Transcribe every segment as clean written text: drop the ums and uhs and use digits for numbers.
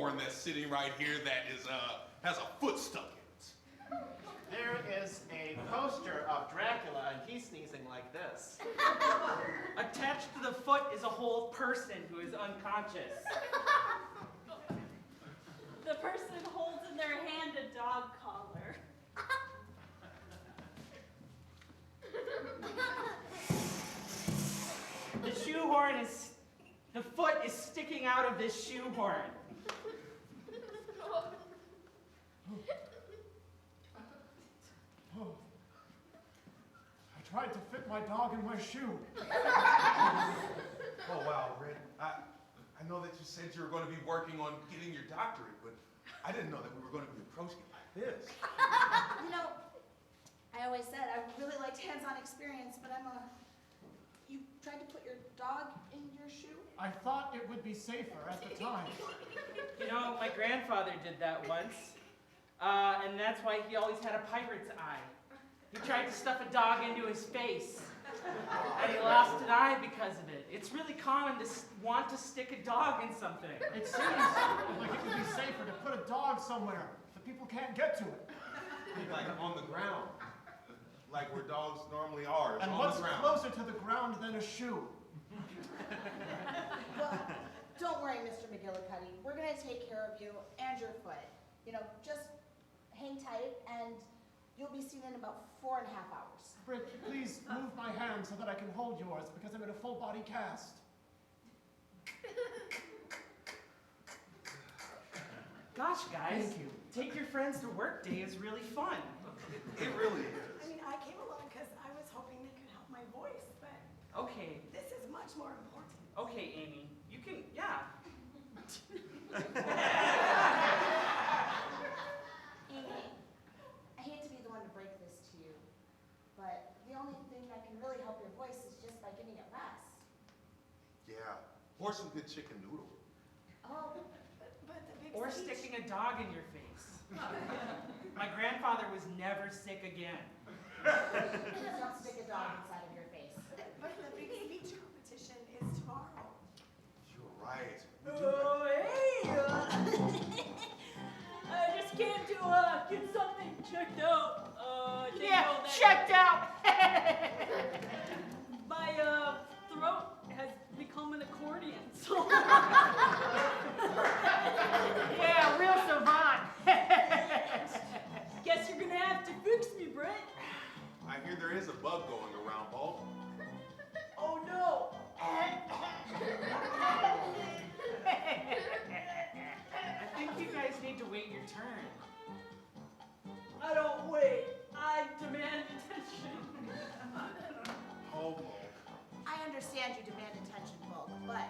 shoehorn that's sitting right here that is has a foot stuck in it. There is a poster of Dracula, and he's sneezing like this. Attached to the foot is a whole person who is unconscious. The person holds in their hand a dog collar. The foot is sticking out of this shoehorn. Oh. I tried to fit my dog in my shoe. Oh, wow, Britt. I know that you said you were going to be working on getting your doctorate, but I didn't know that we were going to be approaching it like this. You know, I always said I really liked hands-on experience, but you tried to put your dog in your shoe? I thought it would be safer at the time. You know, my grandfather did that once, and that's why he always had a pirate's eye. He tried to stuff a dog into his face, and he lost an eye because of it. It's really common to want to stick a dog in something. It seems like it would be safer to put a dog somewhere that people can't get to it. Like on the ground. Like where dogs normally are. And on what's the ground. closer to the ground than a shoe? Well, don't worry, Mr. McGillicuddy. We're going to take care of you and your foot. You know, just hang tight, and you'll be seen in about 4.5 hours. Britt, please move my hand so that I can hold yours, because I'm in a full-body cast. Gosh, guys. Thank you. Take your friends to work day is really fun. It really is. I mean, I came along because I was hoping they could help my voice, but Okay. this is much more important. Okay, Amy. You can, yeah. Amy, I hate to be the one to break this to you, but the only thing that can really help your voice is just by giving it rest. Yeah. Or some good chicken noodle. Oh, But the big Or speech- sticking a dog in your face. My grandfather was never sick again. please don't stick a dog inside of your face. But the big speech competition is tomorrow. You're right. Oh, hey! I just came to get something checked out. Checked out! My throat has become an accordion. So Yeah, real savant. guess you're gonna have to fix me, Britt. I hear there is a bug going around, Paul. Oh no! I think you guys need to wait your turn. I don't wait. I demand attention. Oh, I understand you demand attention, Bulk, but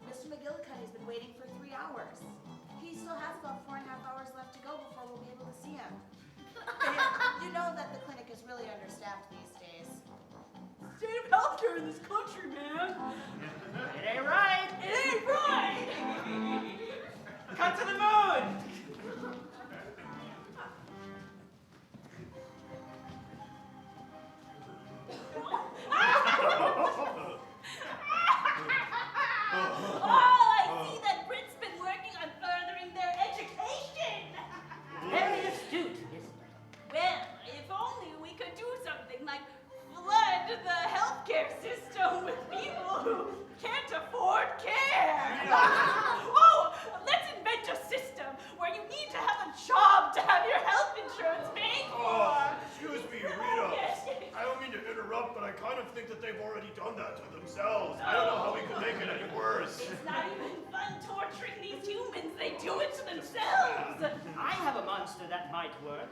Mr. McGillicuddy's been waiting for 3 hours. He still has about 4.5 hours left to go before we'll be able to see him. You know that the clinic is really understaffed these days. State of healthcare in this country, man. It ain't right. It ain't right. Cut to the moon. Oh, I see that Britt's been working on furthering their education. Very astute, Miss Britt. Well, if only we could do something like flood the healthcare system with people who can't afford care. Oh, let's invent a system where you need to have a job to have your health insurance paid for. Excuse me, Rita. Yes. I don't mean to interrupt, but I kind of think that they've already done that to themselves. I don't know how we could make it any worse. It's not even fun torturing these humans. They do it to themselves. I have a monster that might work.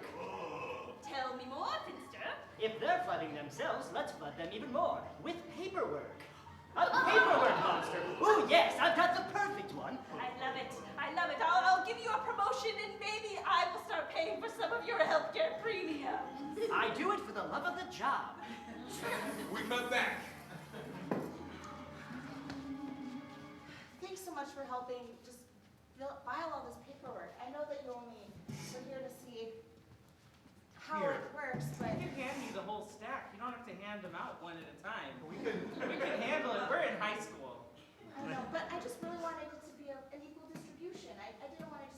Tell me more, Finster. If they're flooding themselves, let's flood them even more with paperwork. A paperwork monster. Ooh, yes, I've got the perfect one. I love it. I love it. I'll give you a promotion and maybe I will start paying for some of your healthcare premiums. I do it for the love of the job. we cut back. Thanks so much for helping just file all this paperwork. I know that you only were here to see how it works, but We can hand you the whole stack. You don't have to hand them out one at a time. We can. We can handle it. We're in high school. I know, but I just really wanted it to be an equal distribution. I didn't want to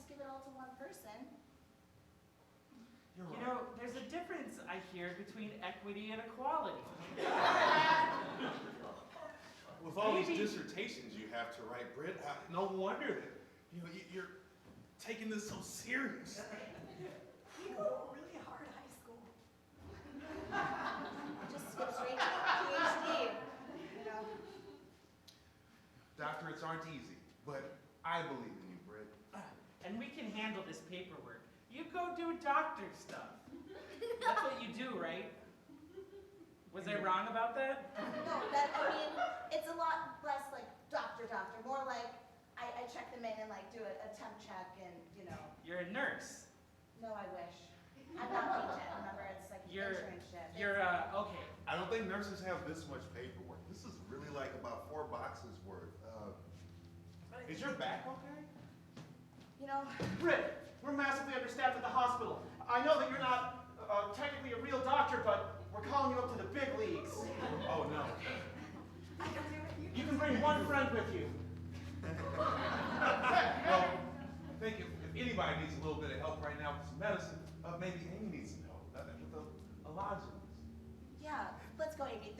You're You right. know, there's a difference, I hear, between equity and equality. With all Maybe. these dissertations you have to write, Britt, no wonder that you're taking this so serious. You go to a really hard high school. Just skip straight to PhD, you know. Doctorates aren't easy, but I believe in you, Britt. And we can handle this paperwork. You go do doctor stuff. That's what you do, right? Was I wrong about that? No, it's a lot less like doctor, more like I check them in and like do a temp check and, you know. You're a nurse. No, I wish. I'm not paid yet, remember, it's like an You're, internship. okay. I don't think nurses have this much paperwork. This is really like about 4 boxes worth. Is your back okay? You know, Britt, we're massively understaffed at the hospital. I know that you're not technically a real doctor, but we're calling you up to the big leagues. Oh, no. I can do it. You can bring one friend with you. Well, I think if anybody needs a little bit of help right now with some medicine, maybe Amee needs some help with a lozenge. yeah, let's go, Amy.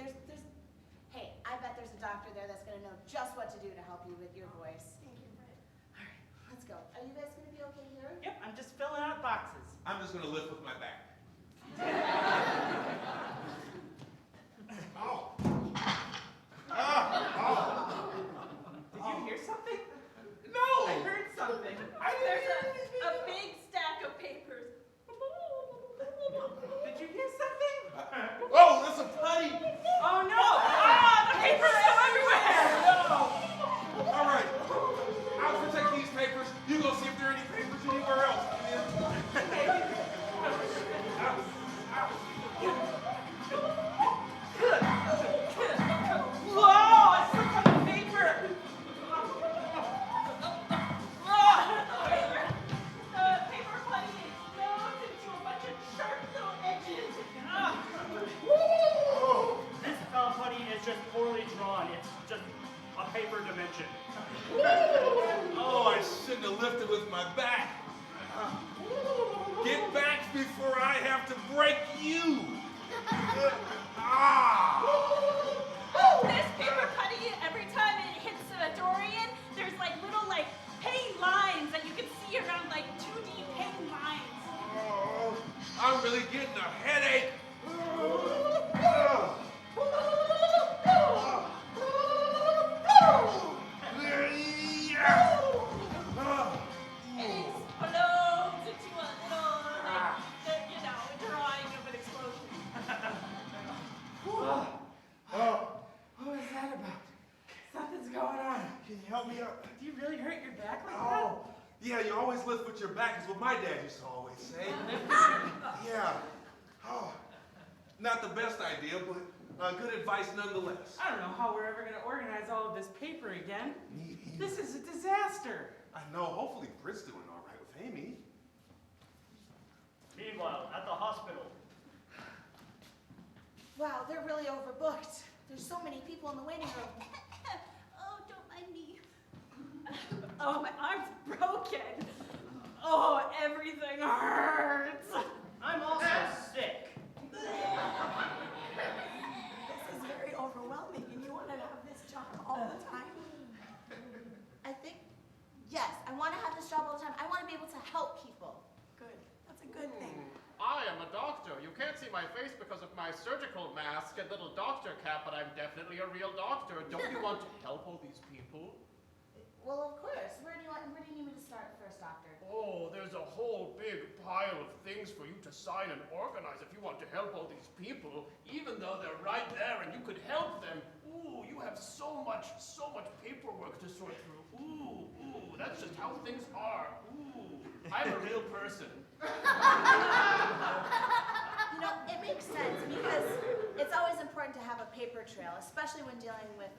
Hey, I bet there's a doctor there that's gonna know just what to do to help you with your voice. Thank you, Britt. All right, let's go. Are you guys gonna be okay here? Yep, I'm just filling out boxes. I'm just gonna lift with my back. Ow. Did you hear something? No! I heard something. There's a big stack of papers. Did you hear something? Oh, that's a putty! Oh no! Ah, the papers go everywhere! No! All right, I'll protect these papers. You go see if there are any papers anywhere else. Whoa! I slipped on the paper! Paper putty explodes into a bunch of sharp little edges. This putty is just poorly drawn. It's just a paper dimension. Oh, I shouldn't have lifted with my back. Get back before I have to break you. This paper putty, every time it hits Dorian, there's like little pain lines that you can see around 2D pain lines. Oh, I'm really getting a headache. It explodes into a little, drawing of an explosion. What was that about? Something's going on. Can you help me up? Do you really hurt your back like Oh, yeah, you always lift with your back is what my dad used to always say. Yeah. Oh, not the best idea, but good advice nonetheless. that? I don't know how we're ever going to organize all of this paper again. This is a disaster. I know. Hopefully Britt's doing all right with Amee. Meanwhile, at the hospital, Wow, they're really overbooked. There's so many people in the waiting room. Oh, don't mind me. Oh, my arm's broken. Oh, everything hurts. I'm also sick. This is very overwhelming, and you want to have this job all the time. I think, yes, I want to have this job all the time. I want to be able to help people. Good. That's a good thing. I am a doctor. You can't see my face because of my surgical mask and little doctor cap, but I'm definitely a real doctor. Don't you want to help all these people? Well, of course. Where do you need me to start first, doctor? Oh, there's a whole big pile of things for you to sign and organize if you want to help all these people, even though they're right there and you could help them. Ooh, you have so much paperwork to sort through. Ooh, that's just how things are. Ooh, I'm a real person. You know, it makes sense because it's always important to have a paper trail, especially when dealing with,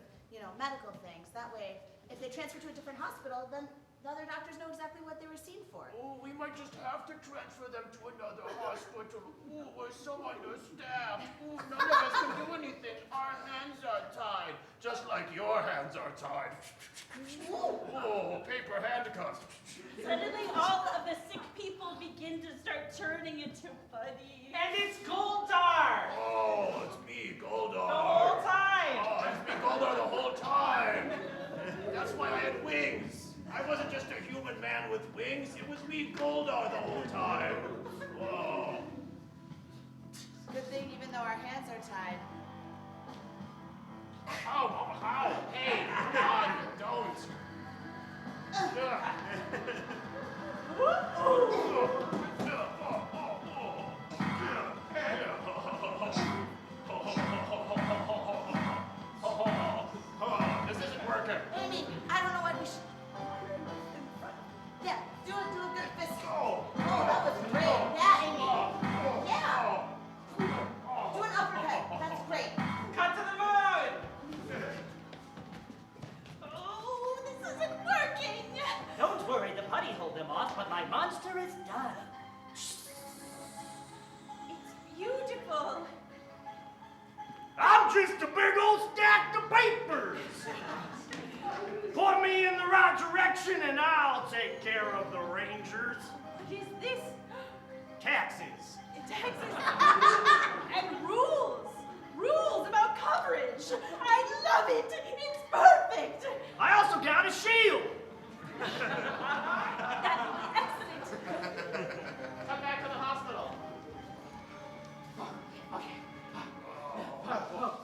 medical things. That way, if they transfer to a different hospital, then the other doctors know exactly what they were seen for. Oh, we might just have to transfer them to another hospital. Ooh, we're so understaffed. Ooh, none of us can do anything. Our hands are tied, just like your hands are tied. Oh, paper handcuffs. Suddenly, all of the sick people begin to start turning into buddies. And it's Goldar! Oh, it's me, Goldar. The whole time! Oh, it's me, Goldar, the whole time. That's why I had wings. I wasn't just a human man with wings. It was me, Goldar, the whole time. Oh. Good thing even though our hands are tied. How? Hey, come on, don't. This isn't working. Amee, I don't know what we should. Yeah, do a good fist. Oh, that was great. Yeah, Amee. Yeah. Do an uppercut. That's great. Cut to the moon! Oh, this isn't working. Don't worry, the putty hold them off, but my monster is done. It's beautiful. I'm just a big old stack of papers. Point me in the right direction and I'll take care of the Rangers. What is this? Taxes. Taxes and rules. Rules about coverage. I love it. It's perfect. I also got a shield. That will be excellent. Come back to the hospital.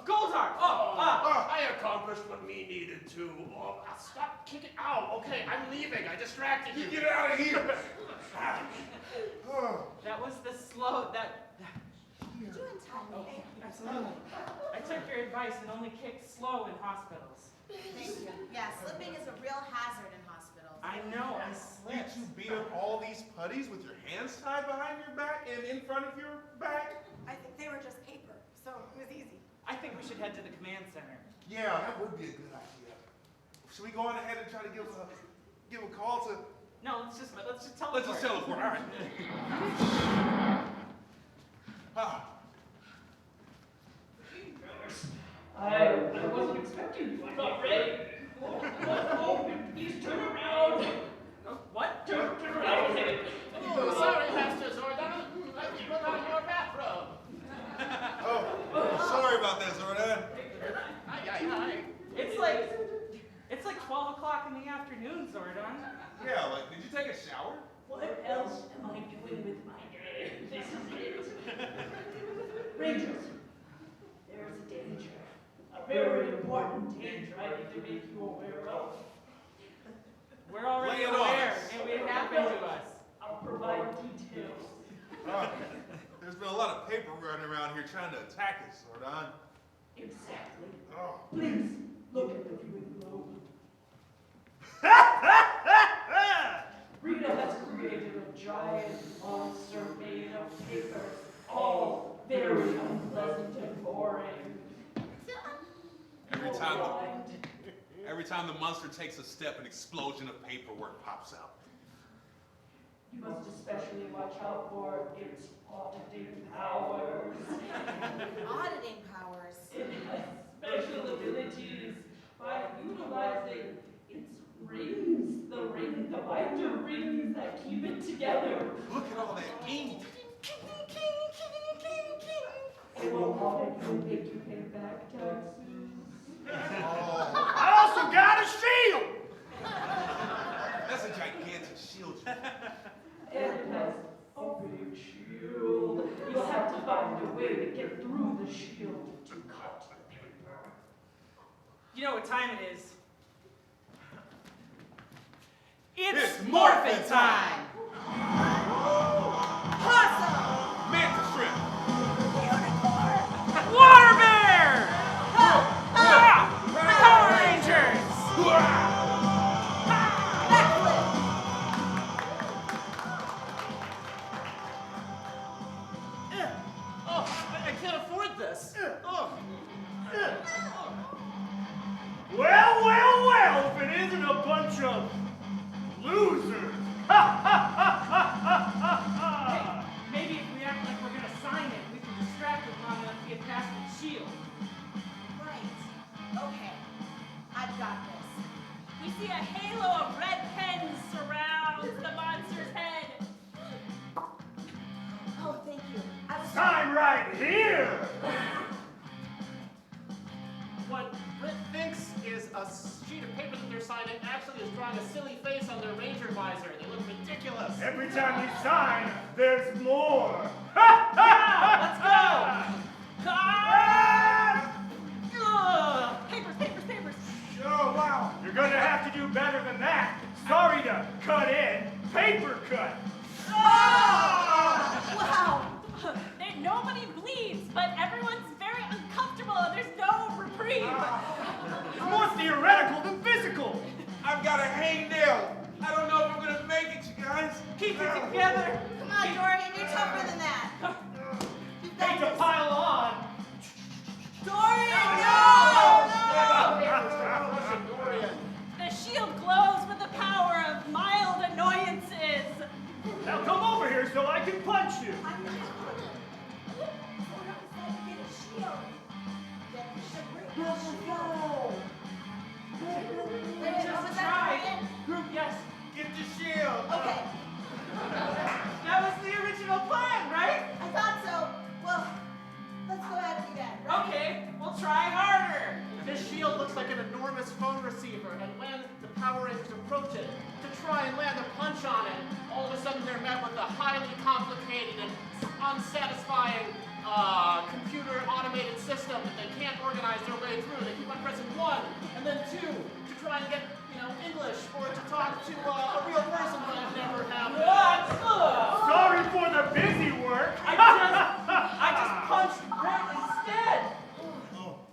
Goldar! I accomplished what me needed to. Oh, stop kicking. Ow, okay, I'm leaving. I distracted you. Get out of here! That was the slow, Did you untie me? absolutely. I took your advice and only kicked slow in hospitals. Thank you. Yeah, slipping is a real hazard in hospitals. I know, I Did slipped. you beat up all these putties with your hands tied behind your back and in front of your back? I think they were just paper, so it was easy. I think we should head to the command center. Yeah, that would be a good idea. Should we go on ahead and try to give a call to? No, let's just teleport. Let's just teleport. All right. I wasn't expecting you. I'm not ready. Oh, please turn around. What? Turn around. Oh, sorry, Master Zordon. Let's put on your bathrobe. Oh, sorry about that, Zordon. Aye. It's like 12 o'clock in the afternoon, Zordon. Yeah, like, did you take a shower? What else am I doing with my day? This is it. Rangers, there is a danger. A very important danger I need to make you aware of. We're already Lay it on aware. us. It happened to us. I'll provide details. There's been a lot of paper running around here trying to attack us, Zordon. Exactly. Oh. Please, look at the viewing globe. Rita has created a giant monster made of paper, all very unpleasant and boring. Every time the monster takes a step, an explosion of paperwork pops out. You must especially watch out for its auditing powers. Auditing powers. It has special abilities by utilizing its rings, the binder rings that keep it together. Look at all that ink. It will audit you and make you pay back taxes. Oh, I also got a shield. that's a gigantic shield. And it has a big shield. You'll have to find a way to get through the shield to cut the paper. You know what time it is? It's morphin' time! Possum! Manta shrimp. Water bear! Power Rangers! I can't afford this. Well, if it isn't a bunch of losers. Maybe if we act like we're gonna sign it, we can distract it long enough to get past the shield. Right. Okay. I've got this. We see a halo of red pens surrounds the monster's head. time right here. What Britt thinks is a sheet of paper that they're signing actually is drawing a silly face on their ranger visor. They look ridiculous. Every time you sign, there's more. Let's go. Papers. Oh, wow. You're going to have to do better than that. Sorry to cut in. Paper cut. Wow. Nobody bleeds, but everyone's very uncomfortable and there's no reprieve. It's more theoretical than physical. I've got a hangnail. I don't know if I'm gonna make it, you guys. Keep it together. Come on, Dorian, you're tougher than that. You've got Hate to this. pile on. Dorian, no! Dorian. The shield glows with the power of mild annoyances. Now come over here so I can punch you. Just try. Group, yes. Get the shield. Okay, That was the original plan, right? I thought so. Well, let's go ahead and do that. Ready? Okay, we'll try harder. This shield looks like an enormous phone receiver, and when the Power Rangers approach it to try and land a punch on it, all of a sudden they're met with a highly complicated and unsatisfying computer automated system that they can't organize their way through. They keep on pressing 1 and then 2 to try and get, English or to talk to a real person, but it never happened. Sorry for the busy work. I just punched Britt instead.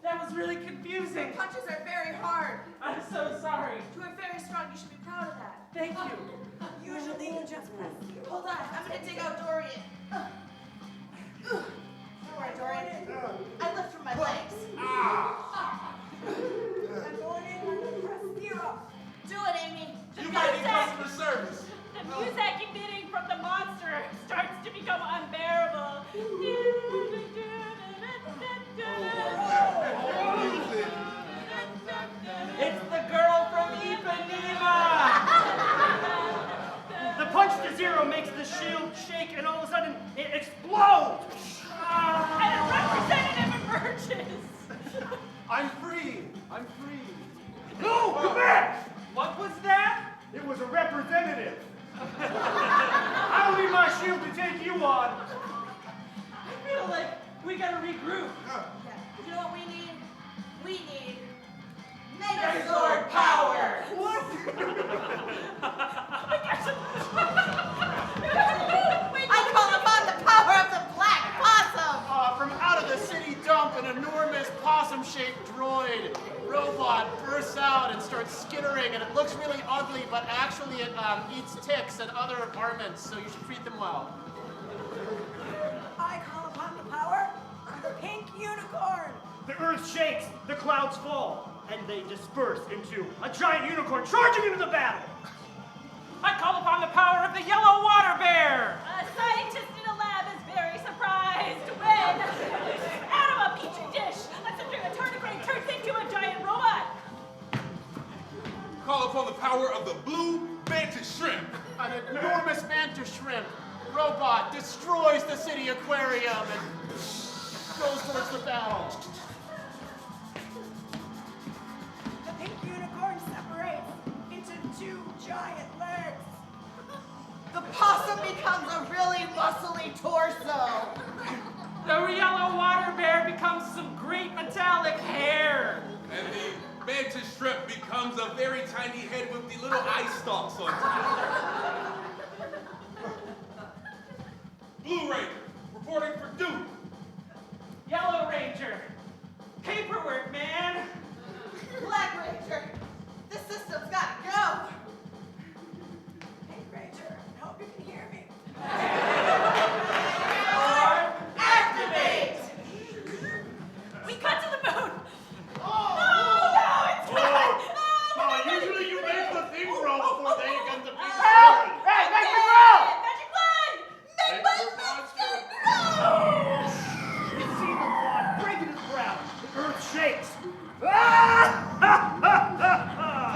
That was really confusing. Punches are very hard. I'm so sorry. You are very strong. You should be proud of that. Thank you. Usually you just press zero. Hold on. I'm going to dig out Dorian. All right, Dorian. I lift from my legs. I'm going in, I'm going to press zero. Do it, Amee. You might need customer service. The music emitting from the monster starts to become unbearable. It's the girl from Ipanema. The punch to zero makes the shield shake and all of a sudden it explodes. And a representative emerges. I'm free. No, come back. What was that? It was a representative. I don't need my shield to take you on. I feel like we gotta regroup. You know what we need? We need Megazord power. What? I call upon the power of the black possum. From out of the city dump, an enormous possum-shaped droid robot bursts out and starts skittering, and it looks really ugly, but actually it eats ticks and other varmints, so you should treat them well. I call upon the power of the pink unicorn. The earth shakes, the clouds fall, and they disperse into a giant unicorn charging into the battle. I call upon the power of the yellow water bear. A scientist in a lab is very surprised when, out of a petri dish, a tardigrade turns into a giant robot. Call upon the power of the blue mantis shrimp. An enormous mantis shrimp robot destroys the city aquarium and goes towards the battle. The pink unicorn separates into 2 giant legs. The possum becomes a really muscly torso. The yellow water bear becomes some great metallic hair. And the mantis shrimp becomes a very tiny head with the little eye stalks on top. Blue Ranger, reporting for duty. Yellow Ranger. Paperwork, man. Black Ranger, this system's got to go. Pink Ranger, I hope you can hear me. Activate! We cut to the moon. Oh, No, it's not. Usually you make the thing roll before they get to be born. Hey, make me roll! Magic line. Make my monster grow! You see the quad breaking his ground. The earth shakes.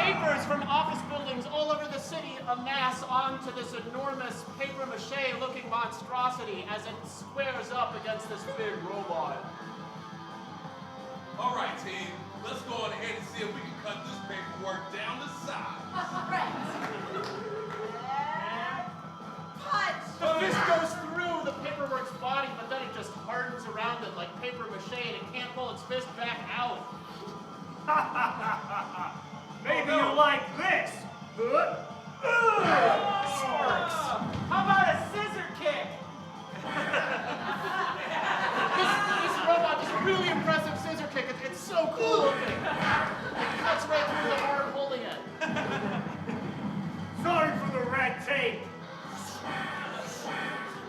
Papers from office buildings all over the city amass onto this enormous papier-mâché-looking monstrosity as it squares measures up against this big robot. All right, team. Let's go on ahead and see if we can cut this paperwork down to size. Right. Punch! The fist goes through the paperwork's body, but then it just hardens around it like paper mache, and it can't pull its fist back out. Maybe you like this. Sparks. How about a scissor kick? This robot does a really impressive scissor kick. It's so cool looking. It cuts right through the arm holding it. Sorry for the red tape.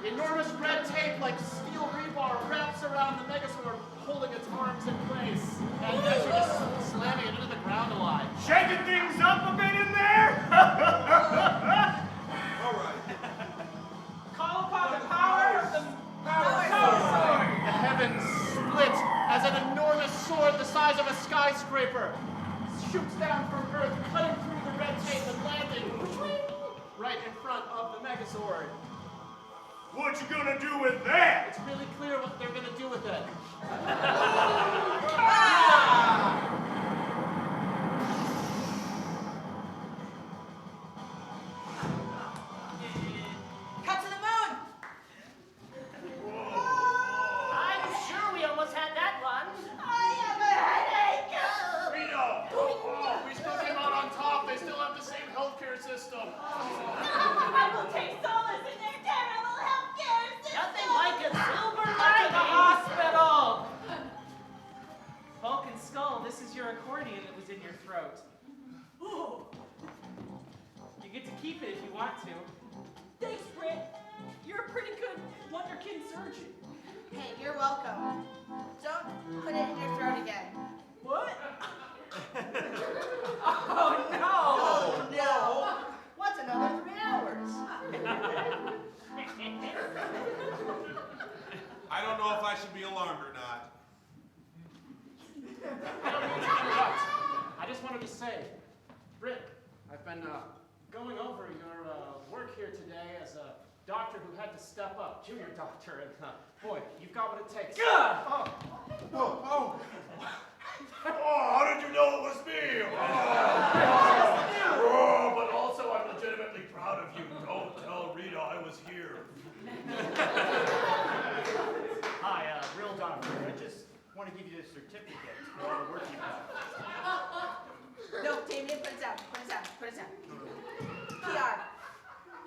Enormous red tape like steel rebar wraps around the Megazord, holding its arms in place. And then you're just slamming it into the ground alive. Shaking things up a bit in there? All right. Call upon the power of the power sword. The heavens split as an enormous sword the size of a skyscraper shoots down from Earth, cutting through the red tape and landing right in front of the Megazord. What you gonna do with that? It's really clear what they're gonna do with it. Cut to the moon! I'm sure we almost had that one. I have a headache. Rita! Oh, we still came out on top. They still have the same healthcare system. I will take solace in their terrible healthcare system. Nothing like a silver To the lining. hospital. Vulcan Skull, this is your accordion that was in your throat. Ooh, You get to keep it if you want to. thanks, Britt. You're a pretty good wonderkin surgeon. Hey, you're welcome. Don't put it in your throat again. What? Oh no! Oh, no. What's another 3 hours? I don't know if I should be alarmed or not. I don't mean to interrupt. I just wanted to say, Britt, I've been going over your work here today as a doctor who had to step up, junior doctor, and boy, you've got what it takes. Oh, oh. Oh, how did you know it was me? Oh, but also I'm legitimately proud of you. Don't tell Rita I was here. Hi, real doctor. I just want to give you this certificate for all the work you've done. No, Damian, put it down. Put it down. Put it down. PR.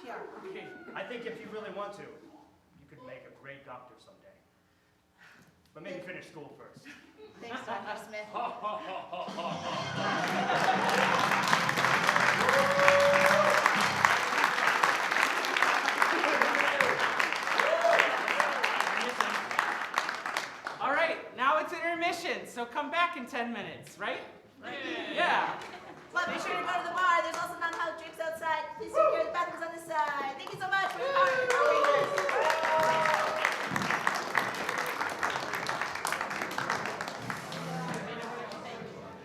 PR. Okay, I think if you really want to, you could make a great doctor someday. But maybe finish school first. Thanks, Dr. Smith. All right, now it's intermission, so come back in 10 minutes, right? Yeah. Well, be sure to go to the bar. There's also non-alcoholic drinks outside. Please take care of the bathrooms on this side. Thank you so much for your power.